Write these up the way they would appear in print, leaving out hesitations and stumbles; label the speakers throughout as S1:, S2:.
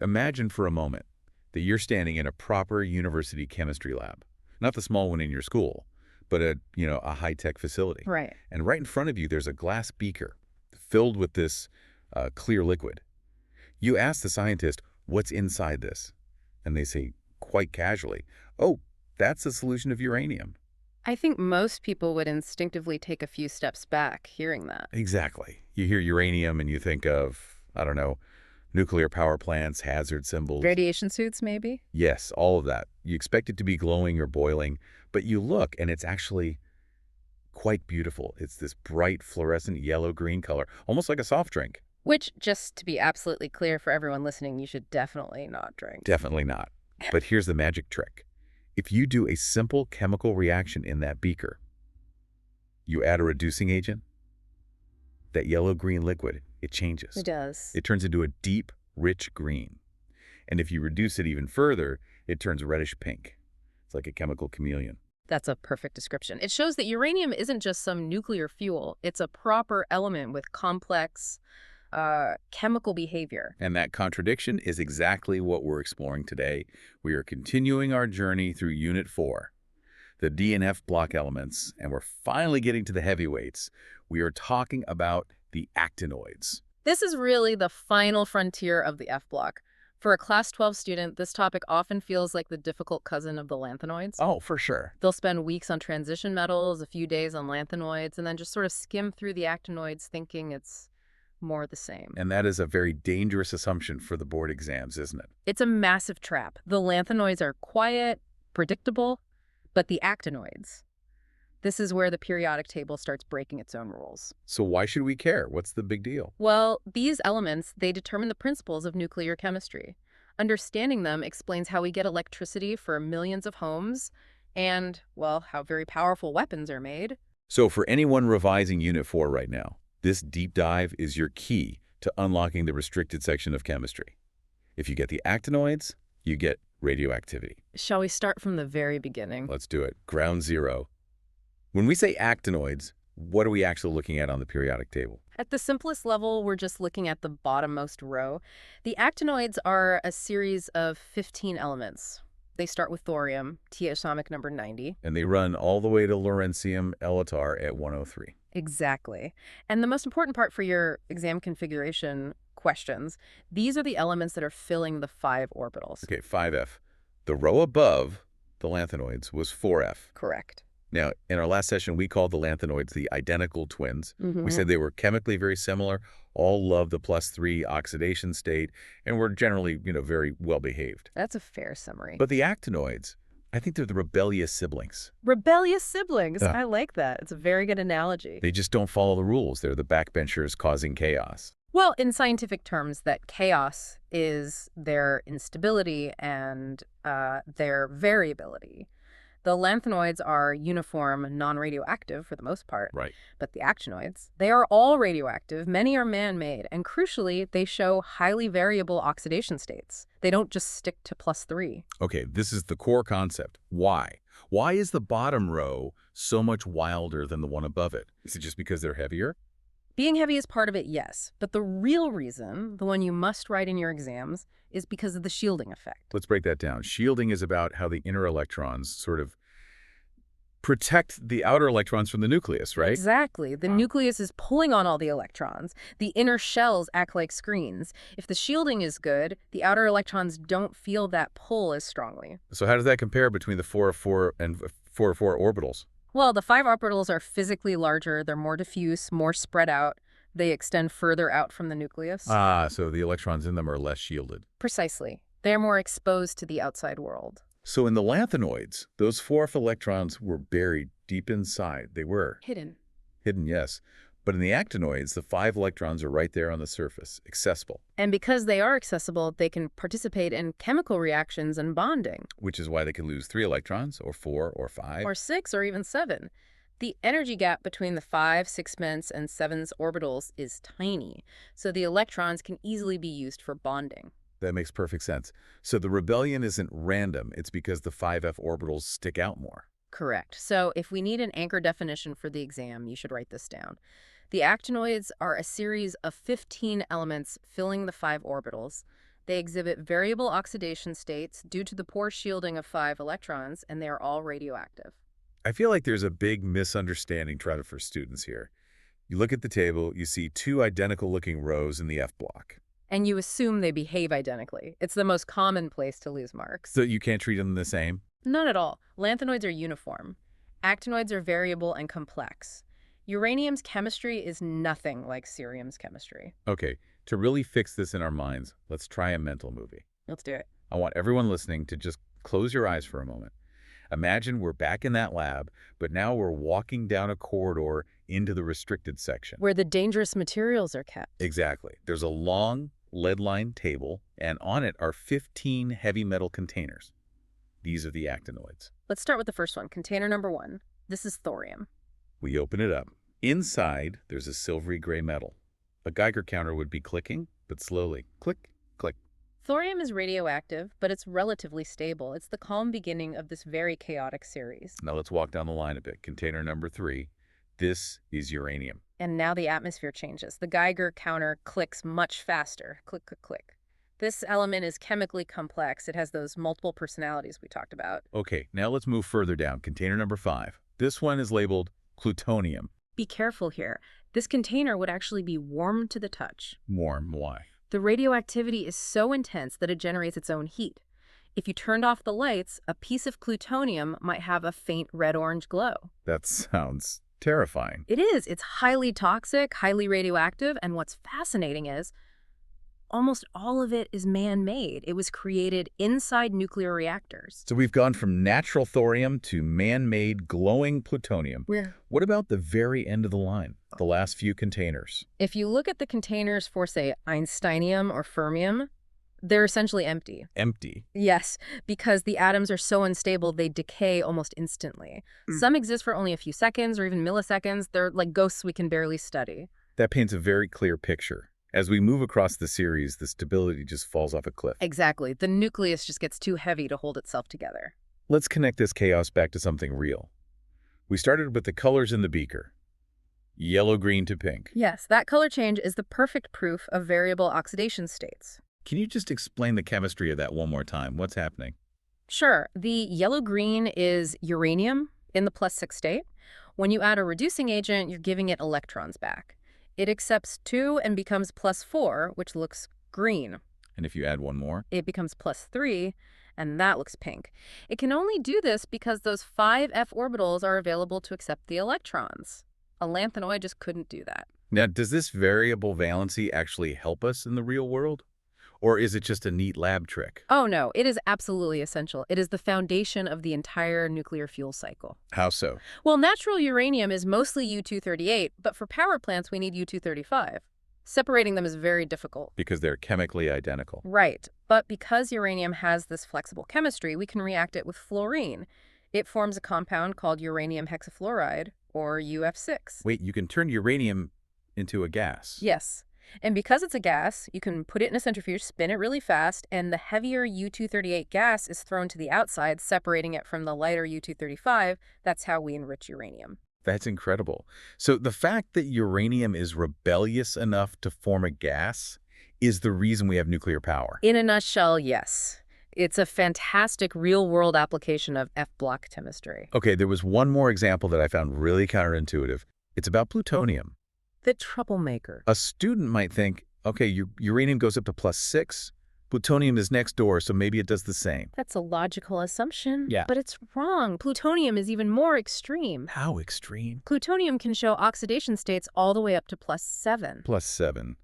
S1: Imagine for a moment that you're standing in a proper university chemistry lab, not the small one in your school, but a high-tech facility.
S2: Right.
S1: And right in front of you, there's a glass beaker filled with this clear liquid. You ask the scientist, what's inside this? And they say, quite casually, oh, that's a solution of uranium.
S2: I think most people would instinctively take a few steps back hearing that.
S1: Exactly. You hear uranium and you think of, I don't know, nuclear power plants, hazard symbols.
S2: Radiation suits, maybe?
S1: Yes, all of that. You expect it to be glowing or boiling, but you look and it's actually quite beautiful. It's this bright fluorescent yellow-green color, almost like a soft drink.
S2: Which, just to be absolutely clear for everyone listening, you should definitely not drink.
S1: Definitely not. But here's the magic trick. If you do a simple chemical reaction in that beaker, you add a reducing agent, that yellow-green liquid, it changes.
S2: It does.
S1: It turns into a deep, rich green. And if you reduce it even further, it turns reddish pink. It's like a chemical chameleon.
S2: That's a perfect description. It shows that uranium isn't just some nuclear fuel. It's a proper element with complex chemical behavior.
S1: And that contradiction is exactly what we're exploring today. We are continuing our journey through Unit 4, the D and F block elements, and we're finally getting to the heavyweights. We are talking about the actinoids.
S2: This is really the final frontier of the F block. For a Class 12 student, this topic often feels like the difficult cousin of the lanthanoids.
S1: Oh, for sure.
S2: They'll spend weeks on transition metals, a few days on lanthanoids, and then just sort of skim through the actinoids thinking it's more the same.
S1: And that is a very dangerous assumption for the board exams, isn't it?
S2: It's a massive trap. The lanthanoids are quiet, predictable, but the actinoids, this is where the periodic table starts breaking its own rules.
S1: So why should we care? What's the big deal?
S2: Well, these elements, they determine the principles of nuclear chemistry. Understanding them explains how we get electricity for millions of homes and, well, how very powerful weapons are made.
S1: So for anyone revising Unit 4 right now, this deep dive is your key to unlocking the restricted section of chemistry. If you get the actinoids, you get radioactivity.
S2: Shall we start from the very beginning?
S1: Let's do it. Ground zero. When we say actinoids, what are we actually looking at on the periodic table?
S2: At the simplest level, we're just looking at the bottommost row. The actinoids are a series of 15 elements. They start with thorium, T atomic number 90.
S1: And they run all the way to lawrencium elatar at 103.
S2: Exactly. And the most important part for your exam configuration questions, these are the elements that are filling the 5 orbitals.
S1: Okay, 5F. The row above the lanthanoids was 4F.
S2: Correct.
S1: Now, in our last session, we called the lanthanoids the identical twins.
S2: Mm-hmm.
S1: We said they were chemically very similar, all love the +3 oxidation state, and were generally, very well-behaved.
S2: That's a fair summary.
S1: But the actinoids, I think they're the rebellious siblings.
S2: Rebellious siblings.
S1: Yeah.
S2: I like that. It's a very good analogy.
S1: They just don't follow the rules. They're the backbenchers causing chaos.
S2: Well, in scientific terms, that chaos is their instability and their variability. The lanthanoids are uniform, non-radioactive for the most part.
S1: Right.
S2: But the actinoids, they are all radioactive, many are man-made, and crucially, they show highly variable oxidation states. They don't just stick to +3.
S1: Okay, this is the core concept. Why? Why is the bottom row so much wilder than the one above it? Is it just because they're heavier?
S2: Being heavy is part of it, yes. But the real reason, the one you must write in your exams, is because of the shielding effect.
S1: Let's break that down. Shielding is about how the inner electrons sort of protect the outer electrons from the nucleus, right?
S2: Exactly. The nucleus is pulling on all the electrons. The inner shells act like screens. If the shielding is good, the outer electrons don't feel that pull as strongly.
S1: So how does that compare between the 4f4 and 4f4 orbitals?
S2: Well, the 5 orbitals are physically larger. They're more diffuse, more spread out. They extend further out from the nucleus.
S1: Ah, so the electrons in them are less shielded.
S2: Precisely. They're more exposed to the outside world.
S1: So in the lanthanoids, those 4f electrons were buried deep inside. They were
S2: Hidden,
S1: yes. But in the actinoids, the 5 electrons are right there on the surface, accessible.
S2: And because they are accessible, they can participate in chemical reactions and bonding.
S1: Which is why they can lose 3 electrons, or 4, or 5.
S2: Or 6, or even 7. The energy gap between the 5, 6-ments, and 7's orbitals is tiny, so the electrons can easily be used for bonding.
S1: That makes perfect sense. So the rebellion isn't random. It's because the 5f orbitals stick out more.
S2: Correct. So if we need an anchor definition for the exam, you should write this down. The actinoids are a series of 15 elements filling the 5 orbitals. They exhibit variable oxidation states due to the poor shielding of 5 electrons, and they are all radioactive.
S1: I feel like there's a big misunderstanding travel for students here. You look at the table, you see two identical-looking rows in the F block.
S2: And you assume they behave identically. It's the most common place to lose marks.
S1: So you can't treat them the same?
S2: None at all. Lanthanoids are uniform. Actinoids are variable and complex. Uranium's chemistry is nothing like cerium's chemistry.
S1: Okay, to really fix this in our minds, let's try a mental movie.
S2: Let's do it.
S1: I want everyone listening to just close your eyes for a moment. Imagine we're back in that lab, but now we're walking down a corridor into the restricted section.
S2: Where the dangerous materials are kept.
S1: Exactly. There's a long, lead-lined table, and on it are 15 heavy metal containers. These are the actinoids.
S2: Let's start with the first one, container number 1. This is thorium.
S1: We open it up. Inside, there's a silvery gray metal. A Geiger counter would be clicking, but slowly. Click, click.
S2: Thorium is radioactive, but it's relatively stable. It's the calm beginning of this very chaotic series.
S1: Now let's walk down the line a bit. Container number 3. This is uranium.
S2: And now the atmosphere changes. The Geiger counter clicks much faster. Click, click, click. This element is chemically complex. It has those multiple personalities we talked about.
S1: Okay, now let's move further down. Container number 5. This one is labeled plutonium.
S2: Be careful here. This container would actually be warm to the touch.
S1: Warm, why?
S2: The radioactivity is so intense that it generates its own heat. If you turned off the lights, a piece of plutonium might have a faint red-orange glow.
S1: That sounds terrifying.
S2: It is. It's highly toxic, highly radioactive, and what's fascinating is almost all of it is man-made. It was created inside nuclear reactors.
S1: So we've gone from natural thorium to man-made glowing plutonium.
S2: Yeah.
S1: What about the very end of the line, the last few containers?
S2: If you look at the containers for, say, Einsteinium or fermium, they're essentially empty.
S1: Empty.
S2: Yes, because the atoms are so unstable, they decay almost instantly. Some exist for only a few seconds or even milliseconds. They're like ghosts we can barely study.
S1: That paints a very clear picture. As we move across the series, the stability just falls off a cliff.
S2: Exactly. The nucleus just gets too heavy to hold itself together.
S1: Let's connect this chaos back to something real. We started with the colors in the beaker. Yellow-green to pink.
S2: Yes, that color change is the perfect proof of variable oxidation states.
S1: Can you just explain the chemistry of that one more time? What's happening?
S2: Sure. The yellow-green is uranium in the +6 state. When you add a reducing agent, you're giving it electrons back. It accepts 2 and becomes +4, which looks green.
S1: And if you add one more?
S2: It becomes +3, and that looks pink. It can only do this because those 5 f orbitals are available to accept the electrons. A lanthanoid just couldn't do that.
S1: Now, does this variable valency actually help us in the real world? Or is it just a neat lab trick?
S2: Oh no, it is absolutely essential. It is the foundation of the entire nuclear fuel cycle.
S1: How so?
S2: Well, natural uranium is mostly U-238, but for power plants we need U-235. Separating them is very difficult.
S1: Because they're chemically identical.
S2: Right, but because uranium has this flexible chemistry, we can react it with fluorine. It forms a compound called uranium hexafluoride, or UF6.
S1: Wait, you can turn uranium into a gas?
S2: Yes. And because it's a gas, you can put it in a centrifuge, spin it really fast, and the heavier U-238 gas is thrown to the outside, separating it from the lighter U-235. That's how we enrich uranium.
S1: That's incredible. So the fact that uranium is rebellious enough to form a gas is the reason we have nuclear power.
S2: In a nutshell, yes. It's a fantastic real-world application of F-block chemistry.
S1: Okay, there was one more example that I found really counterintuitive. It's about plutonium.
S2: The troublemaker.
S1: A student might think, okay, uranium goes up to +6. Plutonium is next door, so maybe it does the same.
S2: That's a logical assumption.
S1: Yeah.
S2: But it's wrong. Plutonium is even more extreme.
S1: How extreme?
S2: Plutonium can show oxidation states all the way up to +7.
S1: +7.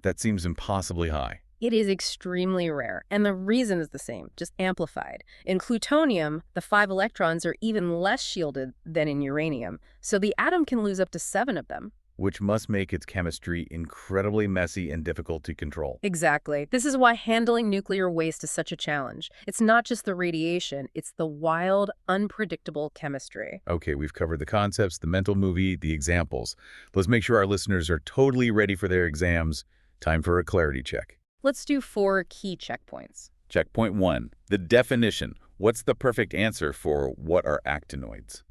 S1: That seems impossibly high.
S2: It is extremely rare, and the reason is the same, just amplified. In plutonium, the 5 electrons are even less shielded than in uranium, so the atom can lose up to 7 of them.
S1: Which must make its chemistry incredibly messy and difficult to control.
S2: Exactly. This is why handling nuclear waste is such a challenge. It's not just the radiation, it's the wild, unpredictable chemistry.
S1: Okay, we've covered the concepts, the mental movie, the examples. Let's make sure our listeners are totally ready for their exams. Time for a clarity check.
S2: Let's do 4 key checkpoints.
S1: Checkpoint 1, the definition. What's the perfect answer for what are actinoids?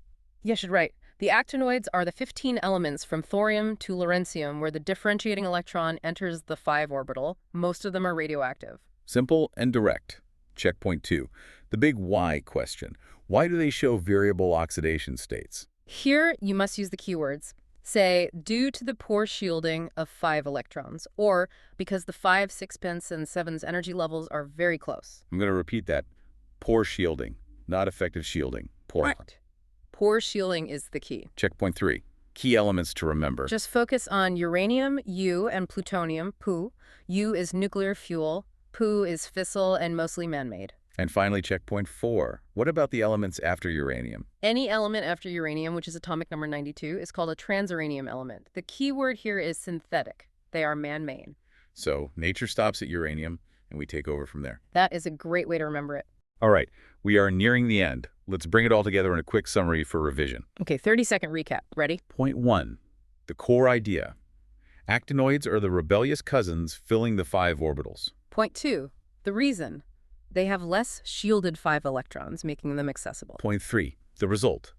S2: Yes, you're right. The actinoids are the 15 elements from thorium to lawrencium where the differentiating electron enters the 5 orbital. Most of them are radioactive.
S1: Simple and direct. Checkpoint 2. The big why question. Why do they show variable oxidation states?
S2: Here, you must use the keywords. Say, due to the poor shielding of 5 electrons, or because the 5, 6, and 7's energy levels are very close.
S1: I'm going to repeat that. Poor shielding, not effective shielding. Poor.
S2: Right. Poor shielding is the key.
S1: Checkpoint 3. Key elements to remember.
S2: Just focus on uranium, U, and plutonium, Pu. U is nuclear fuel, Pu is fissile and mostly man-made.
S1: And finally, checkpoint 4. What about the elements after uranium?
S2: Any element after uranium, which is atomic number 92, is called a transuranium element. The key word here is synthetic. They are man-made.
S1: So nature stops at uranium, and we take over from there.
S2: That is a great way to remember it.
S1: All right, we are nearing the end. Let's bring it all together in a quick summary for revision.
S2: Okay, 30-second recap. Ready?
S1: Point 1. The core idea. Actinoids are the rebellious cousins filling the 5 orbitals.
S2: Point 2. The reason. They have less shielded 5 electrons, making them accessible.
S1: Point 3. The result.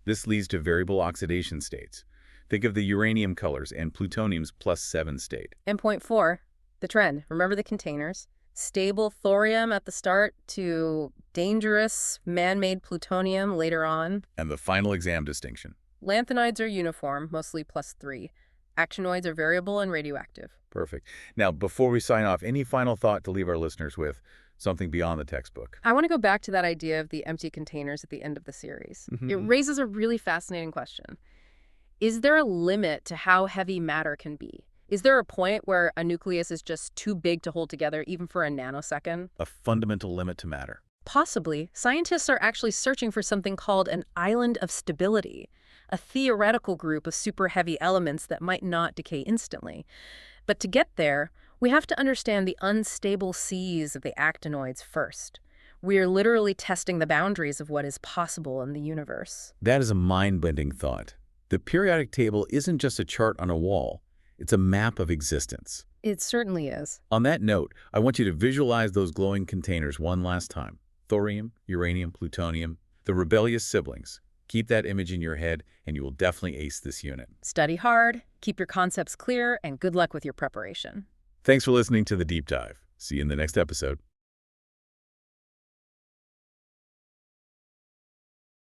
S1: This leads to variable oxidation states. Think of the uranium colors and plutonium's +7 state.
S2: And point 4. The trend. Remember the containers? Stable thorium at the start to dangerous man-made plutonium later on.
S1: And the final exam distinction.
S2: Lanthanides are uniform, mostly +3. Actinoids are variable and radioactive.
S1: Perfect. Now, before we sign off, any final thought to leave our listeners with? Something beyond the textbook.
S2: I want to go back to that idea of the empty containers at the end of the series. It raises a really fascinating question. Is there a limit to how heavy matter can be? Is there a point where a nucleus is just too big to hold together, even for a nanosecond?
S1: A fundamental limit to matter.
S2: Possibly. Scientists are actually searching for something called an island of stability, a theoretical group of super heavy elements that might not decay instantly. But to get there, we have to understand the unstable seas of the actinoids first. We are literally testing the boundaries of what is possible in the universe.
S1: That is a mind-bending thought. The periodic table isn't just a chart on a wall. It's a map of existence.
S2: It certainly is.
S1: On that note, I want you to visualize those glowing containers one last time. Thorium, uranium, plutonium, the rebellious siblings. Keep that image in your head, and you will definitely ace this unit.
S2: Study hard, keep your concepts clear, and good luck with your preparation.
S1: Thanks for listening to The Deep Dive. See you in the next episode.